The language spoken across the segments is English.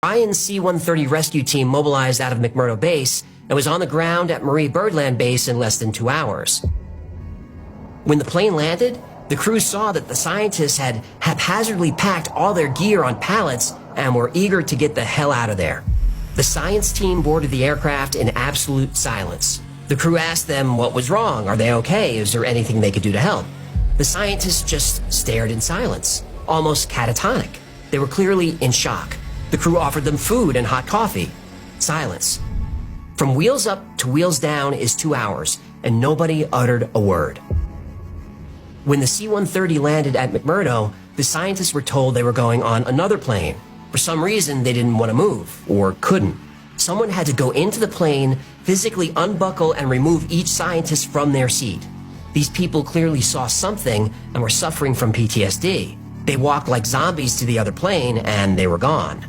Ryan's C-130 rescue team mobilized out of McMurdo Base and was on the ground at Marie Birdland Base in less than 2 hours. When the plane landed, the crew saw that the scientists had haphazardly packed all their gear on pallets and were eager to get the hell out of there. The science team boarded the aircraft in absolute silence. The crew asked them what was wrong. Are they okay? Is there anything they could do to help? The scientists just stared in silence, almost catatonic. They were clearly in shock. The crew offered them food and hot coffee. Silence. From wheels up to wheels down is 2 hours, and nobody uttered a word. When the C-130 landed at McMurdo, the scientists were told they were going on another plane. For some reason, they didn't want to move, or couldn't. Someone had to go into the plane, physically unbuckle and remove each scientist from their seat. These people clearly saw something and were suffering from PTSD. They walked like zombies to the other plane, and they were gone.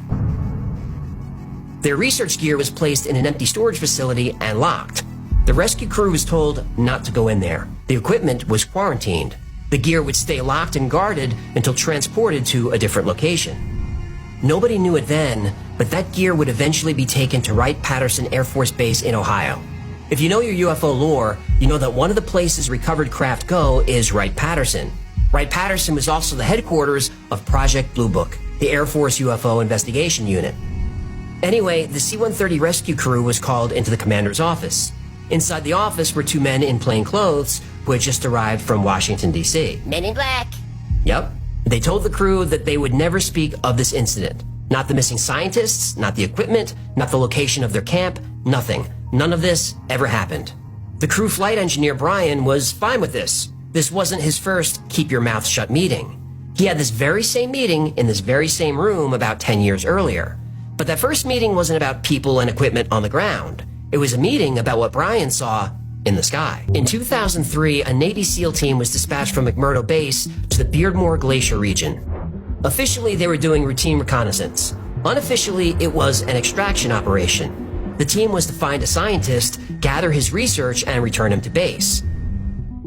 Their research gear was placed in an empty storage facility and locked. The rescue crew was told not to go in there. The equipment was quarantined. The gear would stay locked and guarded until transported to a different location. Nobody knew it then, but that gear would eventually be taken to Wright-Patterson Air Force Base in Ohio. If you know your UFO lore, you know that one of the places recovered craft go is Wright-Patterson. Wright-Patterson was also the headquarters of Project Blue Book, the Air Force UFO investigation unit. Anyway, the C-130 rescue crew was called into the commander's office. Inside the office were 2 men in plain clothes who had just arrived from Washington, D.C. Men in black. Yep. They told the crew that they would never speak of this incident. Not the missing scientists, not the equipment, not the location of their camp, nothing. None of this ever happened. The crew flight engineer, Brian, was fine with this. This wasn't his first keep your mouth shut meeting. He had this very same meeting in this very same room about 10 years earlier. But that first meeting wasn't about people and equipment on the ground. It was a meeting about what Brian saw in the sky. In 2003, a Navy SEAL team was dispatched from McMurdo Base to the Beardmore Glacier region. Officially, they were doing routine reconnaissance. Unofficially, it was an extraction operation. The team was to find a scientist, gather his research, and return him to base.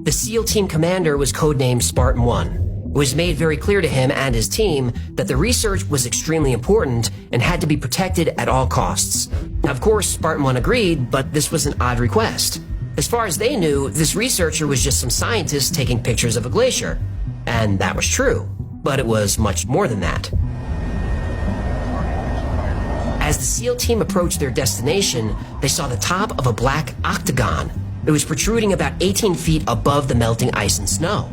The SEAL team commander was codenamed Spartan 1. It was made very clear to him and his team that the research was extremely important and had to be protected at all costs. Now, of course, Spartan 1 agreed, but this was an odd request. As far as they knew, this researcher was just some scientist taking pictures of a glacier. And that was true, but it was much more than that. As the SEAL team approached their destination, they saw the top of a black octagon. It was protruding about 18 feet above the melting ice and snow.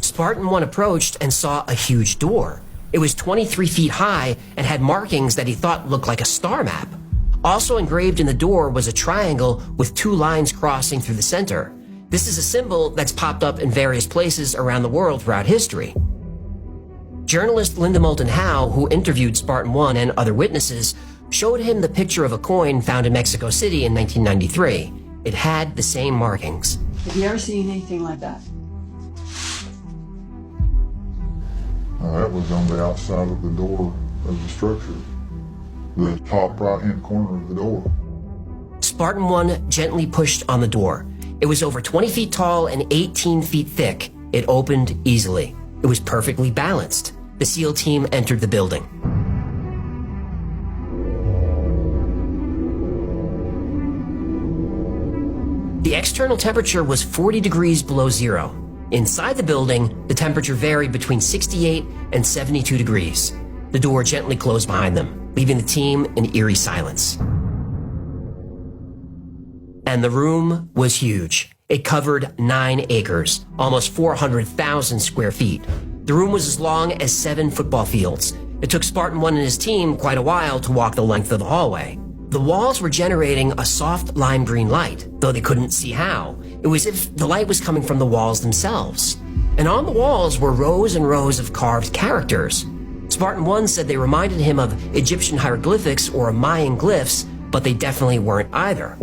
Spartan 1 approached and saw a huge door. It was 23 feet high and had markings that he thought looked like a star map. Also engraved in the door was a triangle with 2 lines crossing through the center. This is a symbol that's popped up in various places around the world throughout history. Journalist Linda Moulton Howe, who interviewed Spartan 1 and other witnesses, showed him the picture of a coin found in Mexico City in 1993. It had the same markings. Have you ever seen anything like that? That was on the outside of the door of the structure, the top right-hand corner of the door. Spartan 1 gently pushed on the door. It was over 20 feet tall and 18 feet thick. It opened easily. It was perfectly balanced. The SEAL team entered the building. The external temperature was 40 degrees below zero. Inside the building, the temperature varied between 68 and 72 degrees. The door gently closed behind them, leaving the team in eerie silence. And the room was huge. It covered 9 acres, almost 400,000 square feet. The room was as long as 7 football fields. It took Spartan 1 and his team quite a while to walk the length of the hallway. The walls were generating a soft lime green light, though they couldn't see how. It was as if the light was coming from the walls themselves. And on the walls were rows and rows of carved characters. Spartan 1 said they reminded him of Egyptian hieroglyphics or Mayan glyphs, but they definitely weren't either.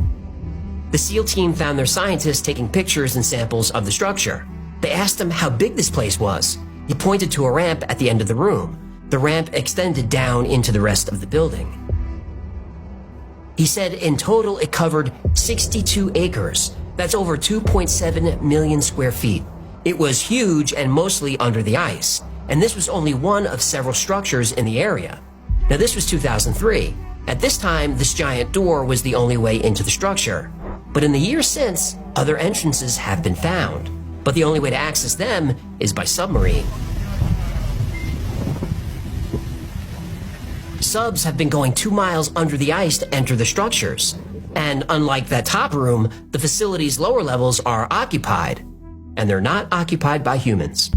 The SEAL team found their scientists taking pictures and samples of the structure. They asked him how big this place was. He pointed to a ramp at the end of the room. The ramp extended down into the rest of the building. He said in total it covered 62 acres. That's over 2.7 million square feet. It was huge and mostly under the ice, and this was only one of several structures in the area. Now this was 2003. At this time, this giant door was the only way into the structure. But in the years since, other entrances have been found. But the only way to access them is by submarine. Subs have been going 2 miles under the ice to enter the structures. And unlike that top room, the facility's lower levels are occupied. And they're not occupied by humans.